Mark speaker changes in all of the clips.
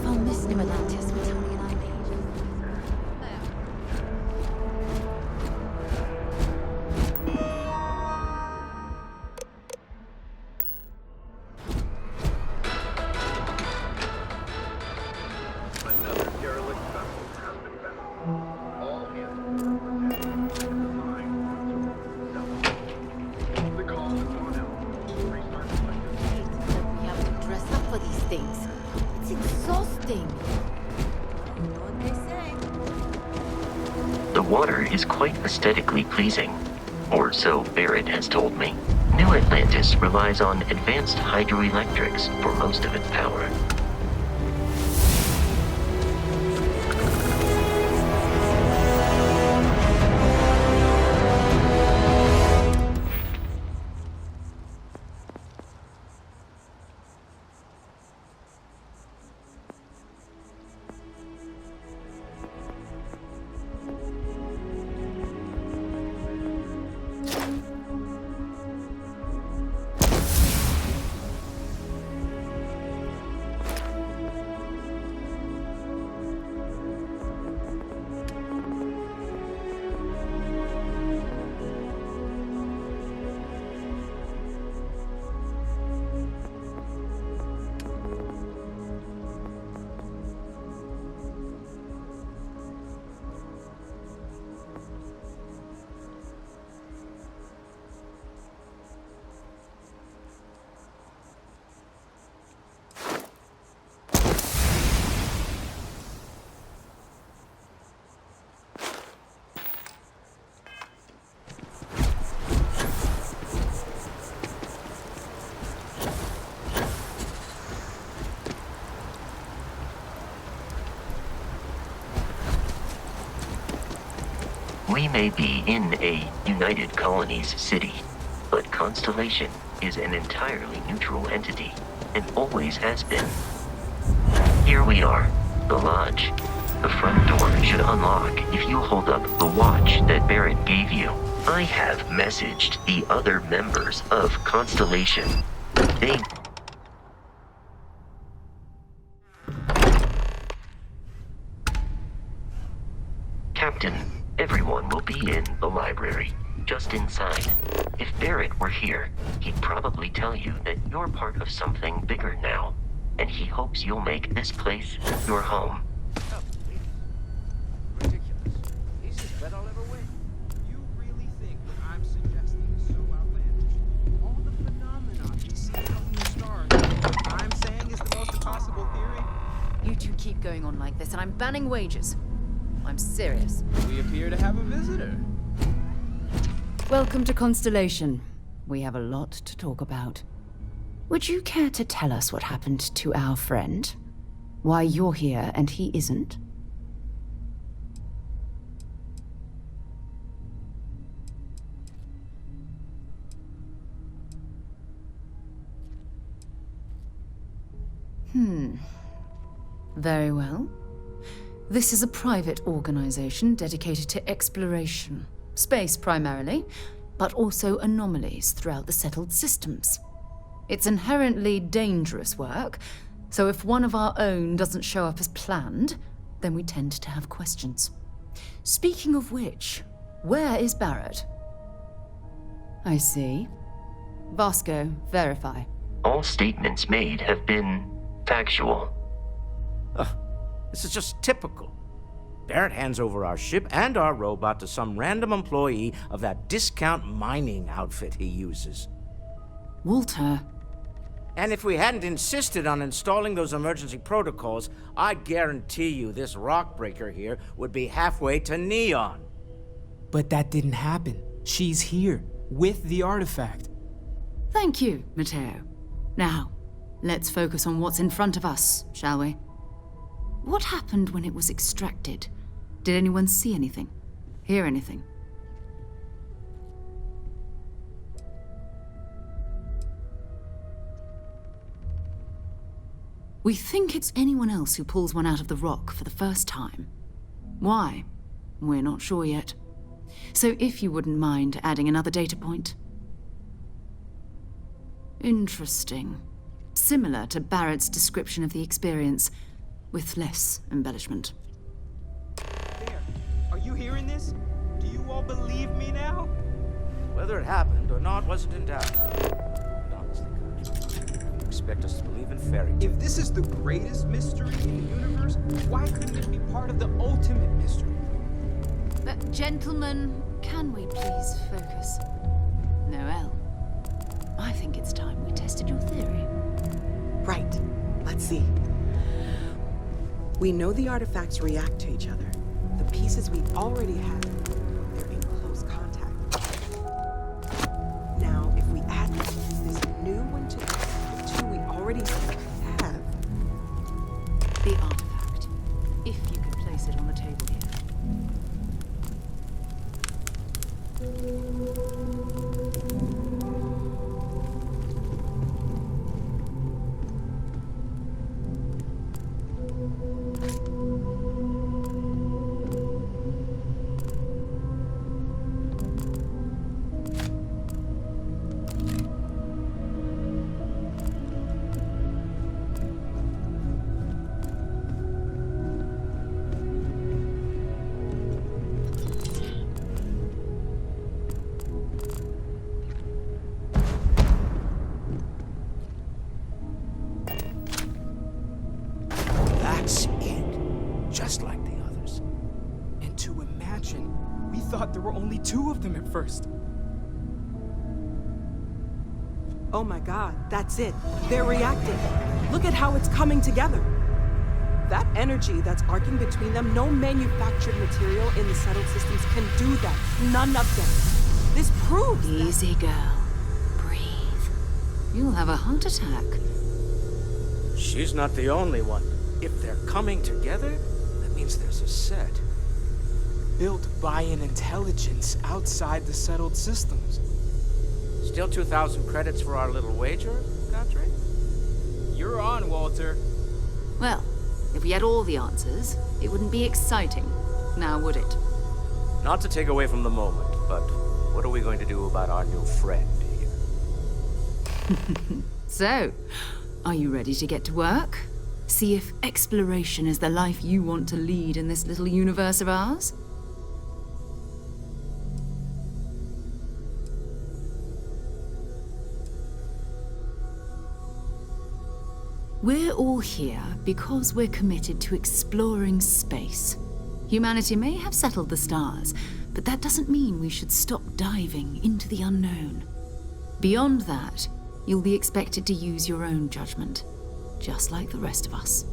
Speaker 1: found this new Atlantis with Tony and I made.
Speaker 2: Another derelict vessel has been found. All hands the call has gone out. Restart selected.
Speaker 1: We have to dress up for these things. It's exhausting. You know what they say.
Speaker 3: The water is quite aesthetically pleasing, or so Barrett has told me. New Atlantis relies on advanced hydroelectrics for most of its power. We may be in a United Colonies city, but Constellation is an entirely neutral entity, and always has been. Here we are, the lodge. The front door should unlock if you hold up the watch that Barrett gave you. I have messaged the other members of Constellation. They... Captain, everyone will be in the library, just inside. If Barrett were here, he'd probably tell you that you're part of something bigger now, and he hopes you'll make this place your home.
Speaker 4: Oh, ridiculous. Easiest bet I'll ever win. You really think what I'm suggesting is so outlandish? All the phenomena we see out in the stars, what I'm saying is the most possible theory?
Speaker 1: You two keep going on like this, and I'm banning wages. I'm serious.
Speaker 4: We appear to have a visitor.
Speaker 5: Welcome to Constellation. We have a lot to talk about. Would you care to tell us what happened to our friend? Why you're here and he isn't? Very well. This is a private organization dedicated to exploration. Space primarily, but also anomalies throughout the settled systems. It's inherently dangerous work, so if one of our own doesn't show up as planned, then we tend to have questions. Speaking of which, where is Barrett? I see. Vasco, verify.
Speaker 3: All statements made have been factual.
Speaker 6: This is just typical. Barrett hands over our ship and our robot to some random employee of that discount mining outfit he uses.
Speaker 5: Walter.
Speaker 6: And if we hadn't insisted on installing those emergency protocols, I guarantee you this rock breaker here would be halfway to Neon.
Speaker 7: But that didn't happen. She's here, with the artifact.
Speaker 5: Thank you, Matteo. Now, let's focus on what's in front of us, shall we? What happened when it was extracted? Did anyone see anything? Hear anything? We think it's anyone else who pulls one out of the rock for the first time. Why? We're not sure yet. So if you wouldn't mind adding another data point. Interesting. Similar to Barrett's description of the experience. with less embellishment.
Speaker 4: There. Are you hearing this? Do you all believe me now?
Speaker 6: Whether it happened or not wasn't in doubt. But honestly, Country, you expect us to believe in fairy tales?
Speaker 4: If this is the greatest mystery in the universe, why couldn't it be part of the ultimate mystery?
Speaker 5: But gentlemen, can we please focus? Noel, I think it's time we tested your theory.
Speaker 8: Right. Let's see. We know the artifacts react to each other. The pieces we already have, they're in close contact. Now, if we add this new one to the two we already have,
Speaker 5: The artifact. If you could place it on the table here.
Speaker 6: That's it. Just like the others.
Speaker 7: And to imagine, we thought there were only 2 of them at first.
Speaker 8: oh my god, that's it. They're reacting. Look at how it's coming together. That energy that's arcing between them, no manufactured material in the settled systems can do that. None of them. This proves that.
Speaker 5: Easy, girl. Breathe. You'll have a heart attack.
Speaker 6: She's not the only one. If they're coming together, that means there's a set.
Speaker 7: Built by an intelligence outside the settled systems.
Speaker 6: Still 2,000 credits for our little wager, Country?
Speaker 4: You're on, Walter.
Speaker 5: Well, if we had all the answers, it wouldn't be exciting. Now, would it?
Speaker 6: Not to take away from the moment, but what are we going to do about our new friend here?
Speaker 5: So, are you ready to get to work? See if exploration is the life you want to lead in this little universe of ours? We're all here because we're committed to exploring space. Humanity may have settled the stars, but that doesn't mean we should stop diving into the unknown. Beyond that, you'll be expected to use your own judgment, just like the rest of us.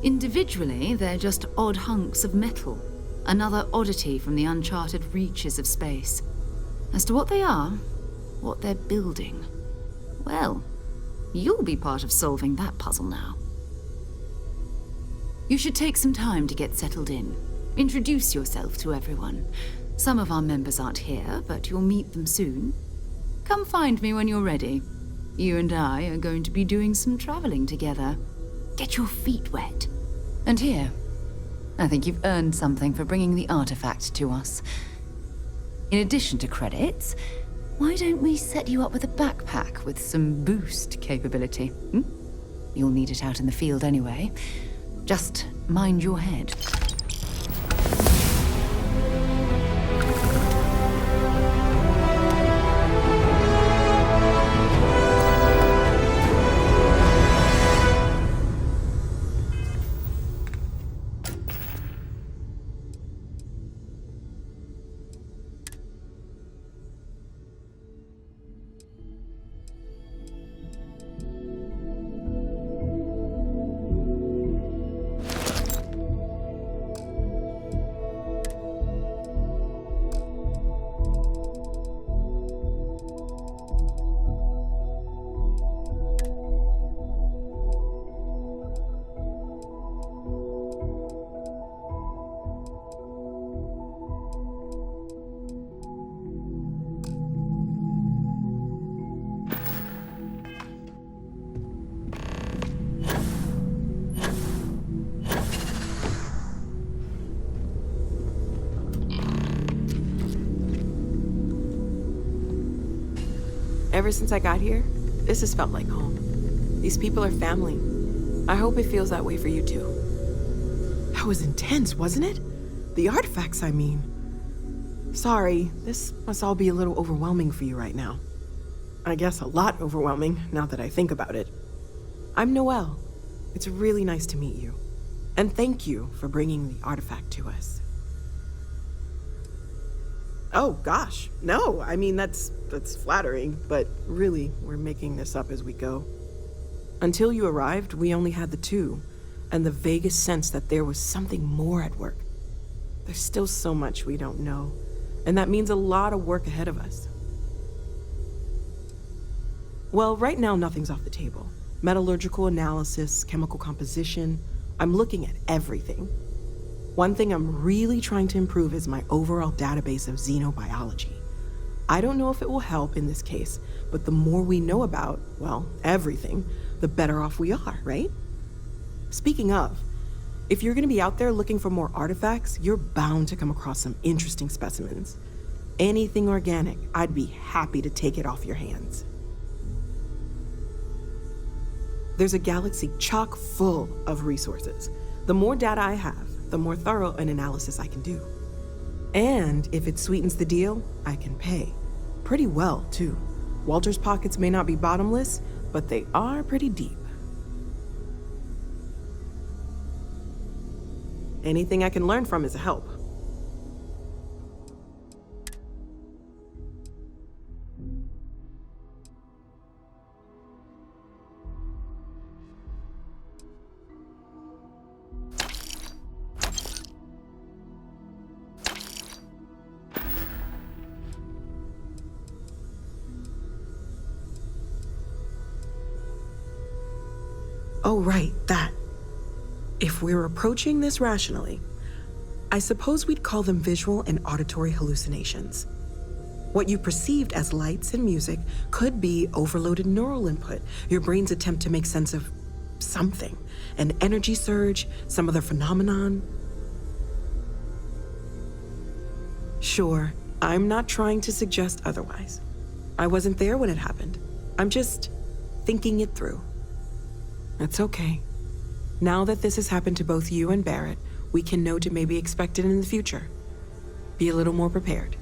Speaker 5: Individually, they're just odd hunks of metal, another oddity from the uncharted reaches of space. As to what they are, what they're building, well, you'll be part of solving that puzzle now. You should take some time to get settled in. Introduce yourself to everyone. Some of our members aren't here, but you'll meet them soon. Come find me when you're ready. You and I are going to be doing some traveling together. Get your feet wet. And here, I think you've earned something for bringing the artifact to us. In addition to credits, why don't we set you up with a backpack with some boost capability? You'll need it out in the field anyway. Just mind your head.
Speaker 8: Ever since I got here, this has felt like home. These people are family. I hope it feels that way for you too. That was intense, wasn't it? The artifacts, I mean. Sorry, this must all be a little overwhelming for you right now. I guess a lot overwhelming, now that I think about it. I'm Noelle. It's really nice to meet you. And thank you for bringing the artifact to us. Oh, gosh. No, I mean, that's flattering, but really, we're making this up as we go. Until you arrived, we only had the two, and the vaguest sense that there was something more at work. There's still so much we don't know, and that means a lot of work ahead of us. Well, right now, nothing's off the table. Metallurgical analysis, chemical composition, I'm looking at everything. One thing I'm really trying to improve is my overall database of xenobiology. I don't know if it will help in this case, but the more we know about, well, everything, the better off we are, right? Speaking of, if you're gonna be out there looking for more artifacts, you're bound to come across some interesting specimens. Anything organic, I'd be happy to take it off your hands. There's a galaxy chock full of resources. The more data I have, the more thorough an analysis I can do. And if it sweetens the deal, I can pay. Pretty well, too. Walter's pockets may not be bottomless, but they are pretty deep. Anything I can learn from is a help. Oh, right, that. If we're approaching this rationally, I suppose we'd call them visual and auditory hallucinations. What you perceived as lights and music could be overloaded neural input, your brain's attempt to make sense of something, an energy surge, some other phenomenon. Sure, I'm not trying to suggest otherwise. I wasn't there when it happened. I'm just thinking it through. It's okay. Now that this has happened to both you and Barrett, we can know to maybe expect it in the future. Be a little more prepared.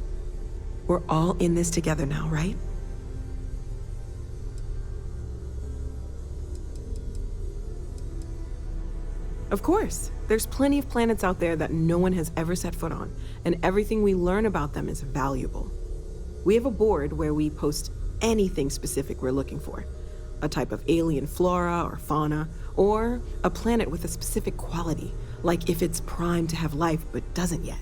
Speaker 8: We're all in this together now, right? Of course. There's plenty of planets out there that no one has ever set foot on, and everything we learn about them is valuable. We have a board where we post anything specific we're looking for. A type of alien flora or fauna, or a planet with a specific quality, like if it's primed to have life but doesn't yet.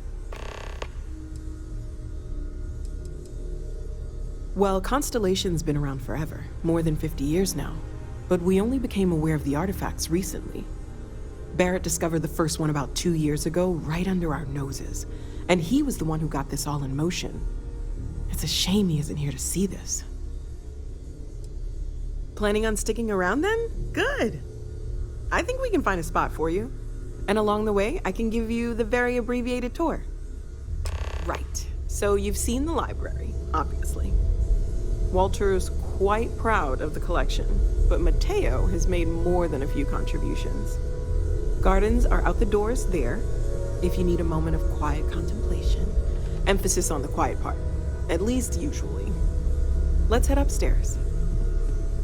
Speaker 8: Well, Constellation's been around forever, more than 50 years now, but we only became aware of the artifacts recently. Barrett discovered the first one about 2 years ago, right under our noses, and he was the one who got this all in motion. It's a shame he isn't here to see this. Planning on sticking around then? Good. I think we can find a spot for you. And along the way, I can give you the very abbreviated tour. Right. So you've seen the library, obviously. Walter's quite proud of the collection, but Mateo has made more than a few contributions. Gardens are out the doors there, if you need a moment of quiet contemplation. Emphasis on the quiet part, at least usually. Let's head upstairs.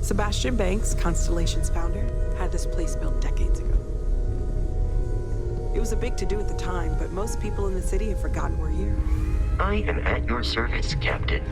Speaker 8: Sebastian Banks, Constellation's founder, had this place built decades ago. It was a big to-do at the time, but most people in the city have forgotten we're here.
Speaker 3: I am at your service, Captain.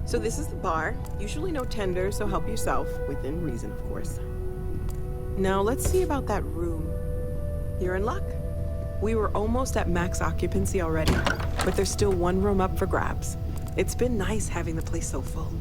Speaker 8: So this is the bar. Usually no tender, so help yourself. Within reason, of course. Now let's see about that room. You're in luck. We were almost at max occupancy already, but there's still one room up for grabs. It's been nice having the place so full.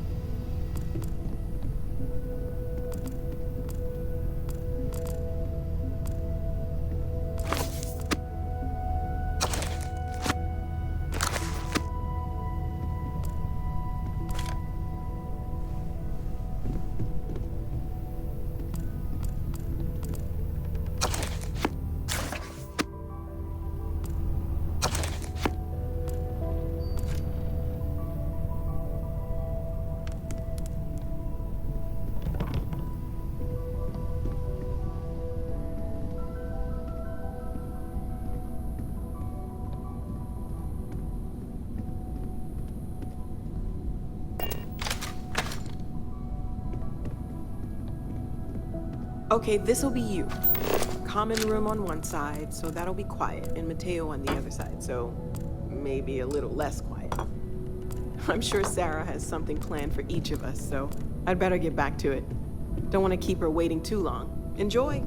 Speaker 8: Okay, this'll be you. Common room on one side, so that'll be quiet, and Mateo on the other side, so maybe a little less quiet. I'm sure Sarah has something planned for each of us, so I'd better get back to it. Don't want to keep her waiting too long. Enjoy!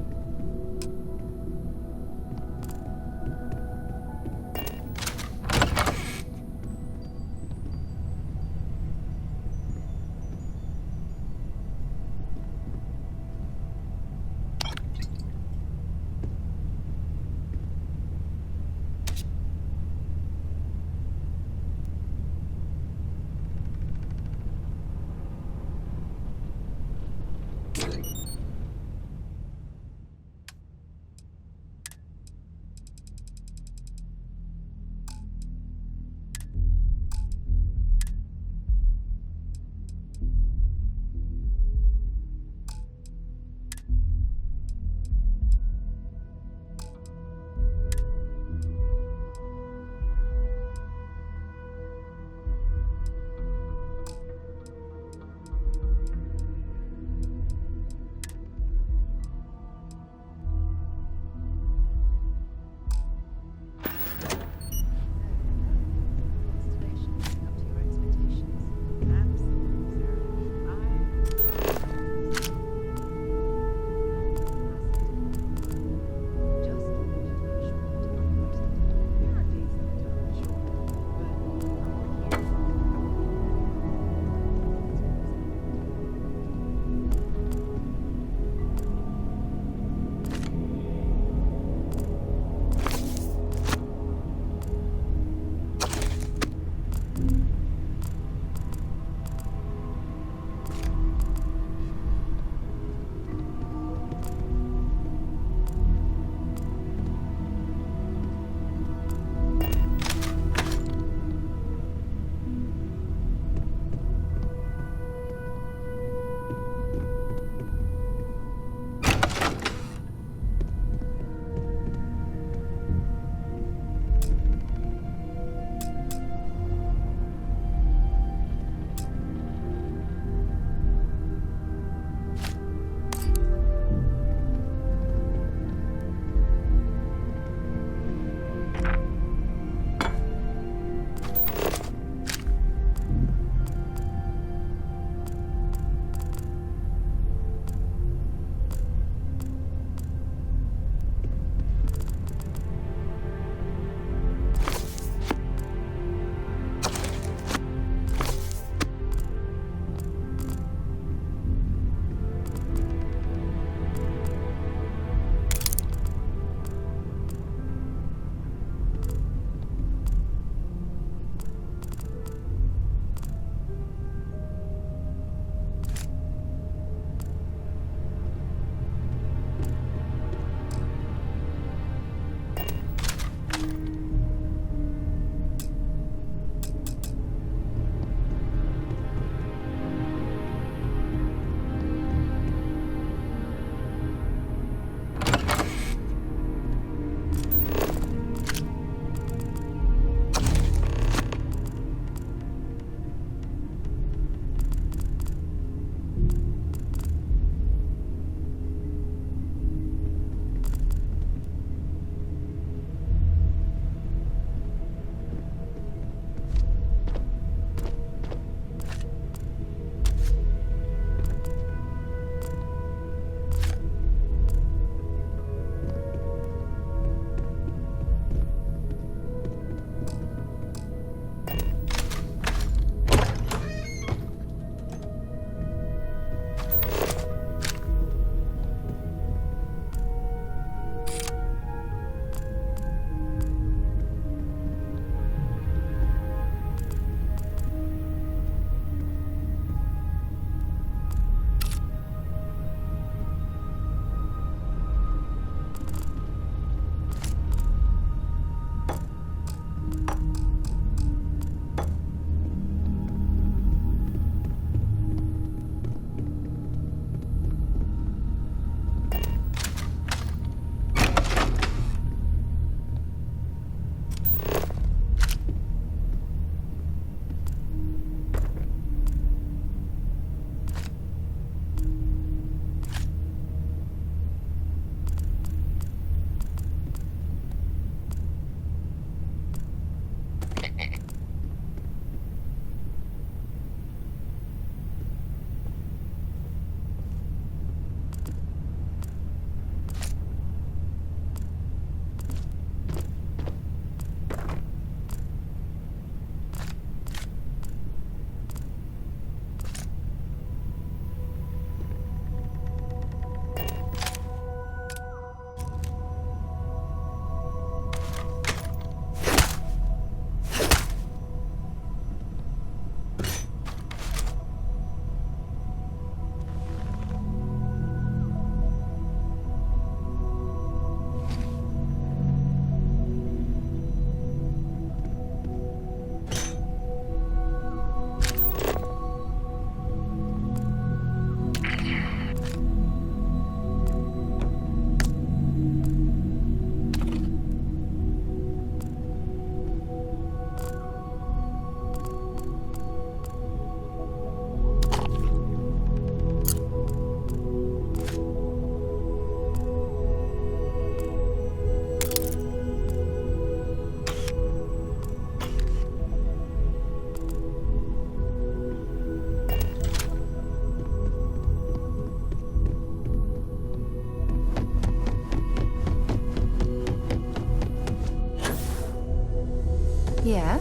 Speaker 5: Yeah?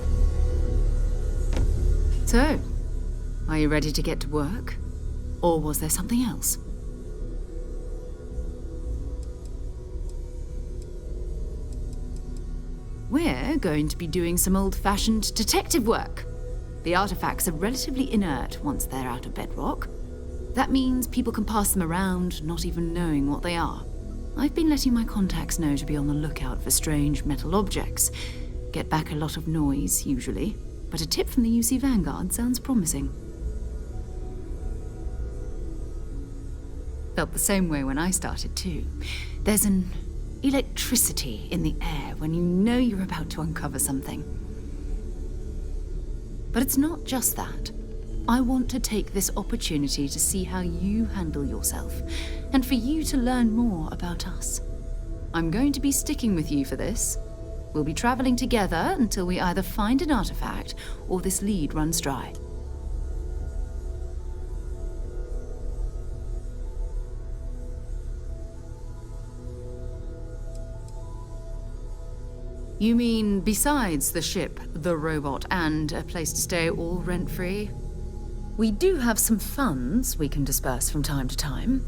Speaker 5: So, are you ready to get to work? Or was there something else? We're going to be doing some old-fashioned detective work. The artifacts are relatively inert once they're out of bedrock. That means people can pass them around, not even knowing what they are. I've been letting my contacts know to be on the lookout for strange metal objects. Get back a lot of noise, usually, but a tip from the UC Vanguard sounds promising. Felt the same way when I started, too. There's an electricity in the air when you know you're about to uncover something. But it's not just that. I want to take this opportunity to see how you handle yourself, and for you to learn more about us. I'm going to be sticking with you for this. We'll be traveling together until we either find an artifact or this lead runs dry. You mean besides the ship, the robot, and a place to stay all rent-free? We do have some funds we can disperse from time to time.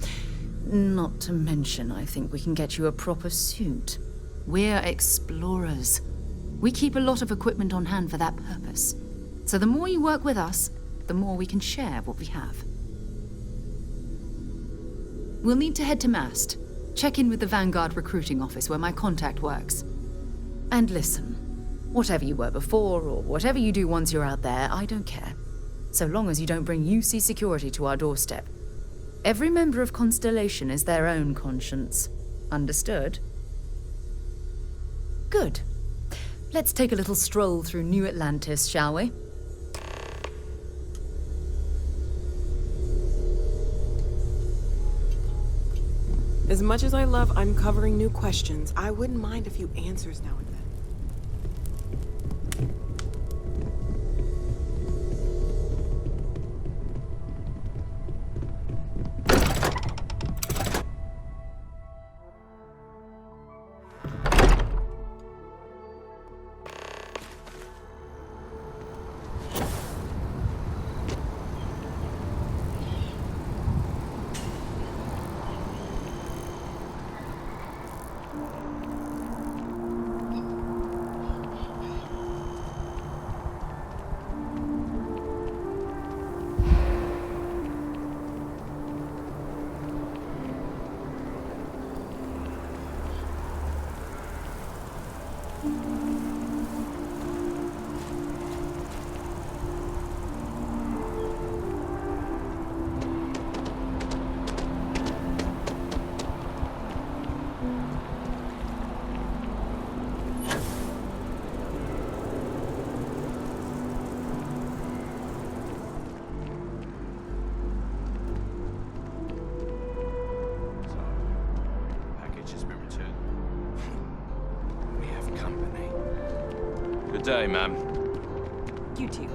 Speaker 5: Not to mention, I think we can get you a proper suit. We're explorers. We keep a lot of equipment on hand for that purpose. So the more you work with us, the more we can share what we have. We'll need to head to Mast. Check in with the Vanguard recruiting office where my contact works. And listen, whatever you were before, or whatever you do once you're out there, I don't care. So long as you don't bring UC security to our doorstep. Every member of Constellation is their own conscience. Understood? Good. Let's take a little stroll through New Atlantis, shall we?
Speaker 8: As much as I love uncovering new questions, I wouldn't mind a few answers now and then.
Speaker 9: Good day, ma'am.
Speaker 8: You too.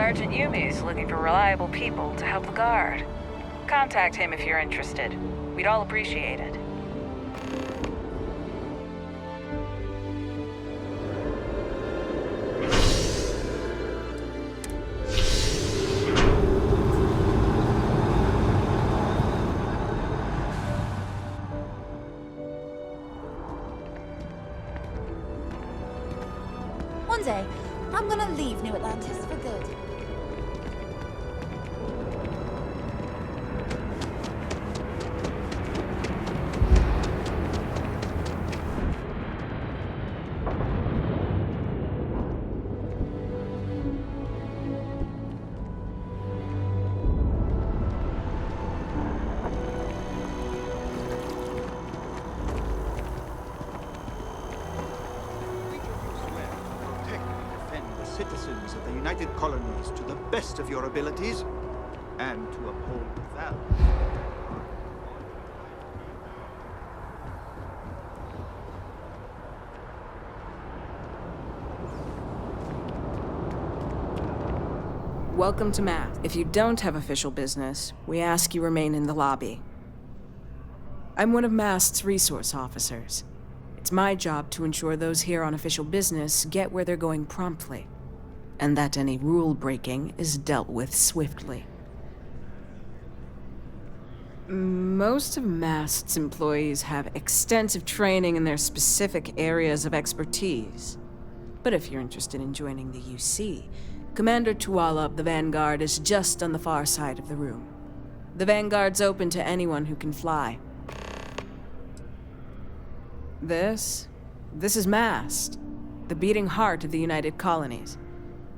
Speaker 9: Sergeant Yumi's looking for reliable people to help the Guard. Contact him if you're interested. We'd all appreciate it.
Speaker 1: One day, I'm gonna leave New Atlantis for good.
Speaker 10: Citizens of the United Colonies to the best of your abilities, and to uphold the values.
Speaker 8: Welcome to Mass. If you don't have official business, we ask you remain in the lobby. I'm one of Mast's resource officers. It's my job to ensure those here on official business get where they're going promptly, and that any rule breaking is dealt with swiftly. Most of Mast's employees have extensive training in their specific areas of expertise. But if you're interested in joining the UC, Commander Tuala of the Vanguard is just on the far side of the room. The Vanguard's open to anyone who can fly. This is Mast, the beating heart of the United Colonies.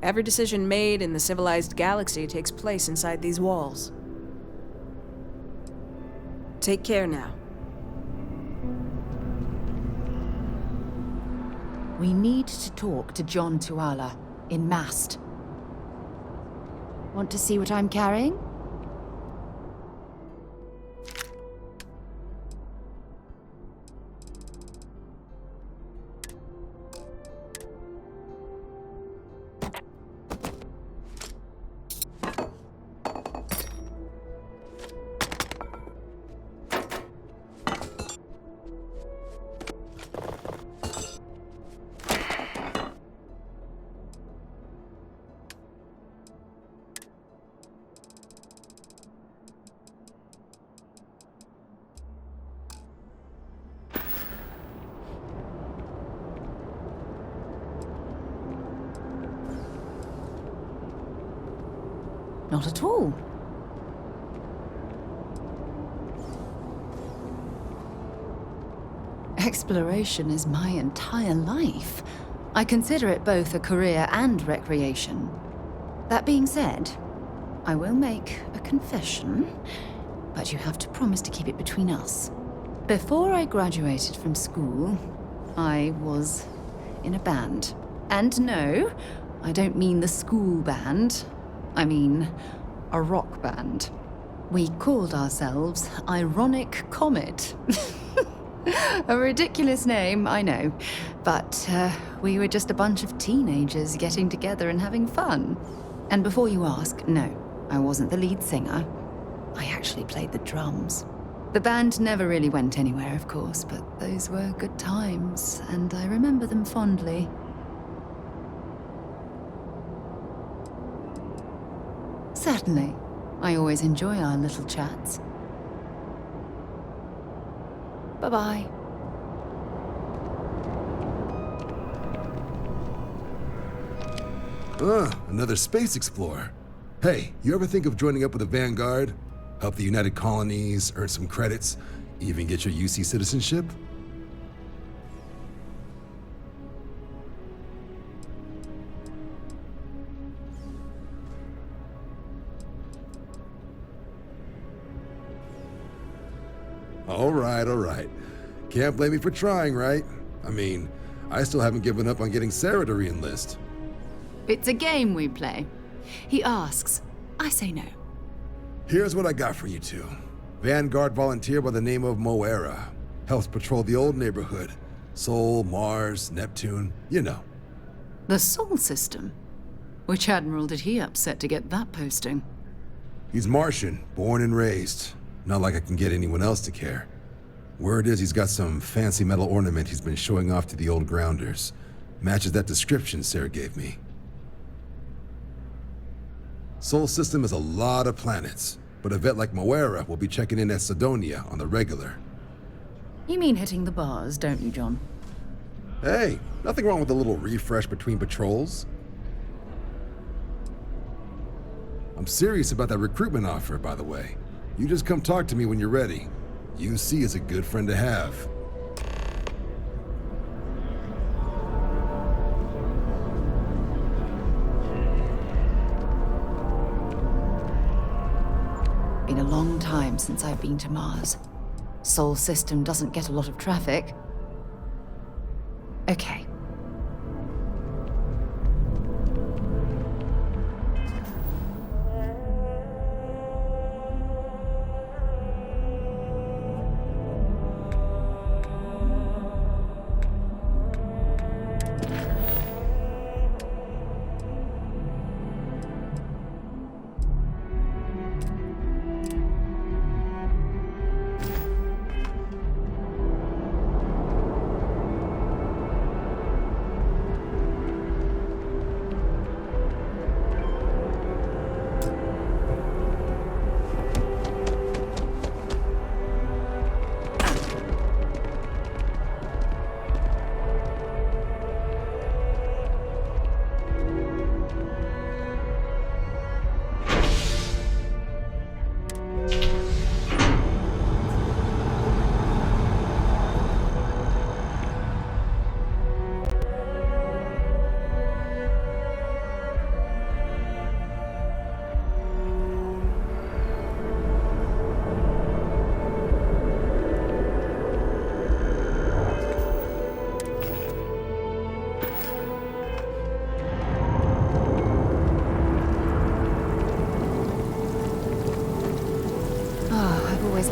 Speaker 8: Every decision made in the civilized galaxy takes place inside these walls. Take care now.
Speaker 5: We need to talk to John Tuala in Mast. Want to see what I'm carrying? Not at all. Exploration is my entire life. I consider it both a career and recreation. That being said, I will make a confession, but you have to promise to keep it between us. Before I graduated from school, I was in a band. And no, I don't mean the school band. I mean, a rock band. We called ourselves Ironic Comet. A ridiculous name, I know. But we were just a bunch of teenagers getting together and having fun. And before you ask, no, I wasn't the lead singer. I actually played the drums. The band never really went anywhere, of course, but those were good times, and I remember them fondly. Certainly. I always enjoy our little chats. Bye-bye.
Speaker 11: Another space explorer. Hey, you ever think of joining up with the Vanguard? Help the United Colonies, earn some credits, even get your UC citizenship? All right. Can't blame me for trying, right? I mean, I still haven't given up on getting Sarah to re-enlist.
Speaker 5: It's a game we play. He asks, I say no.
Speaker 11: Here's what I got for you two. Vanguard volunteer by the name of Moera. Helps patrol the old
Speaker 6: Sol, Mars, Neptune, you know.
Speaker 5: The Sol system? Which admiral did he upset to get that posting?
Speaker 11: He's Martian, born and raised. Not like I can get anyone else to care. Word is he's got some fancy metal ornament he's been showing off to the old grounders. Matches that description Sarah gave me. Sol system has a lot of planets, but a vet like Moera will be checking in at Sidonia on the regular.
Speaker 5: You mean hitting the bars, don't you, John?
Speaker 11: Hey, nothing wrong with a little refresh between patrols. I'm serious about that recruitment offer, by the way. You just come talk to me when you're ready. UC is a good friend to have.
Speaker 5: Been a long time since I've been to Mars. Sol system doesn't get a lot of traffic. Okay.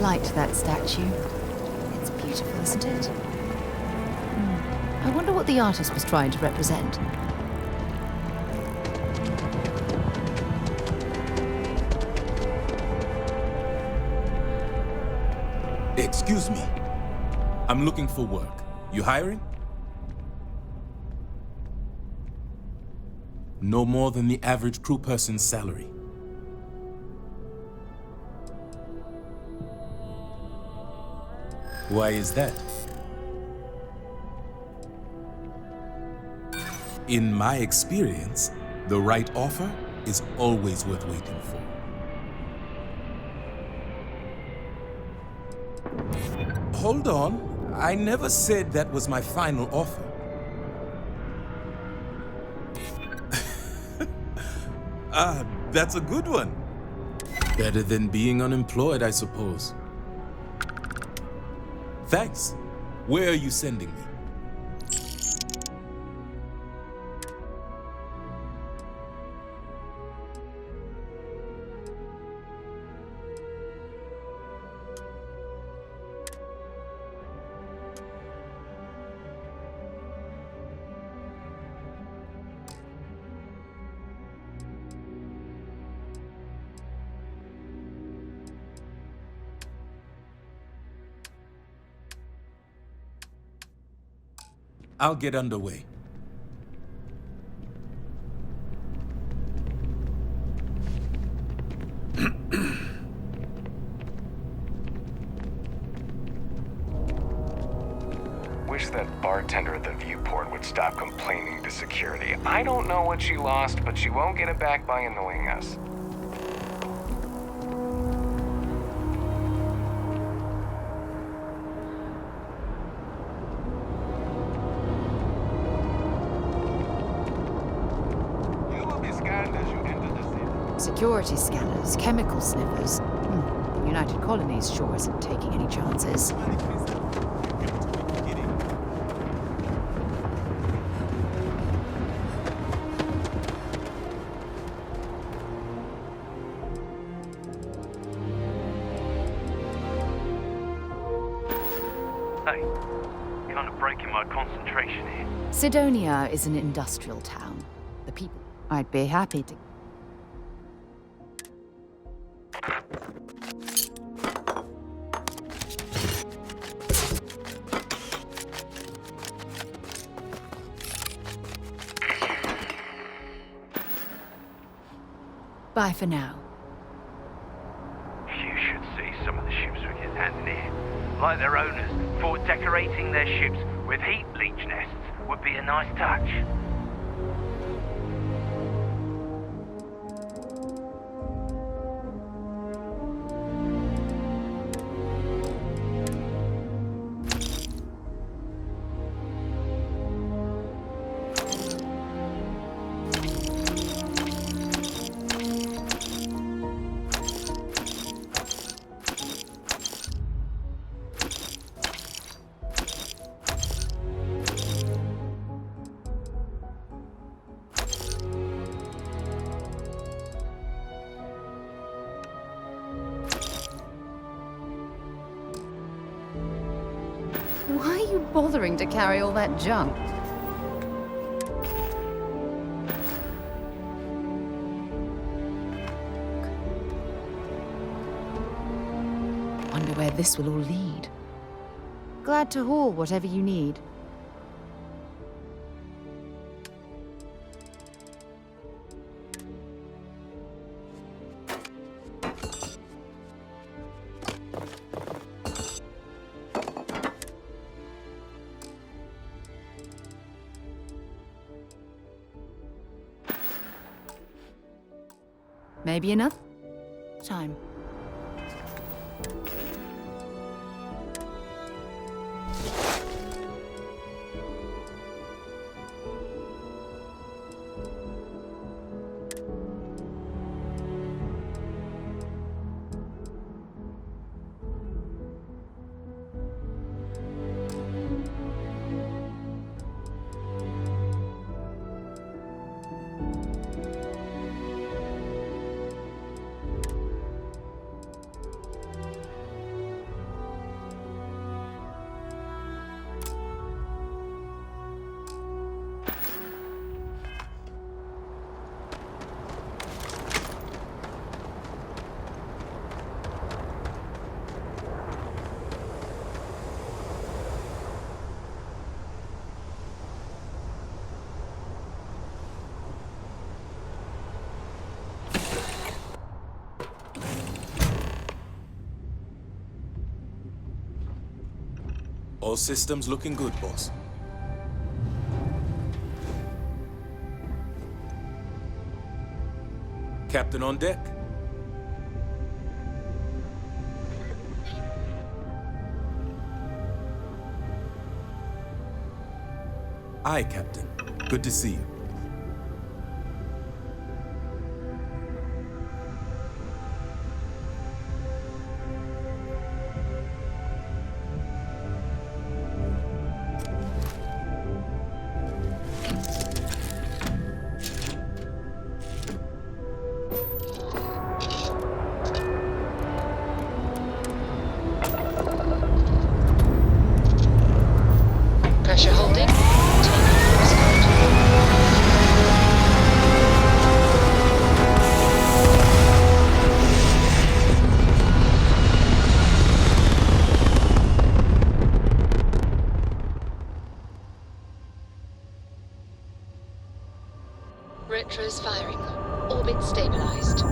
Speaker 5: Liked that statue. It's beautiful, isn't it? I wonder what the artist was trying to represent.
Speaker 12: Excuse me. I'm looking for work. You hiring? No more than the average crew person's salary. Why is that? In my experience, the right offer is always worth waiting for. Hold on. I never said that was my final offer. That's a good one. Better than being unemployed, I suppose. Thanks. Where are you sending me? I'll get underway.
Speaker 13: Wish that bartender at the viewport would stop complaining to security. I don't know what she lost, but she won't get it back by annoying us.
Speaker 5: Security scanners, chemical sniffers. The United Colonies sure isn't taking any chances.
Speaker 14: Hey, kind of breaking my concentration here.
Speaker 5: Sidonia is an industrial town. The people I'd be happy to. Bye for now.
Speaker 14: You should see some of the ships we get handed here. Like their owners thought decorating their ships with heat leech nests would be a nice touch.
Speaker 5: Why are you bothering to carry all that junk? Wonder where this will all lead. Glad to haul whatever you need. Maybe another time.
Speaker 12: All systems looking good, boss. Captain on deck. Aye, Captain. Good to see you.
Speaker 15: Pressure holding. Retros firing. Orbit stabilized.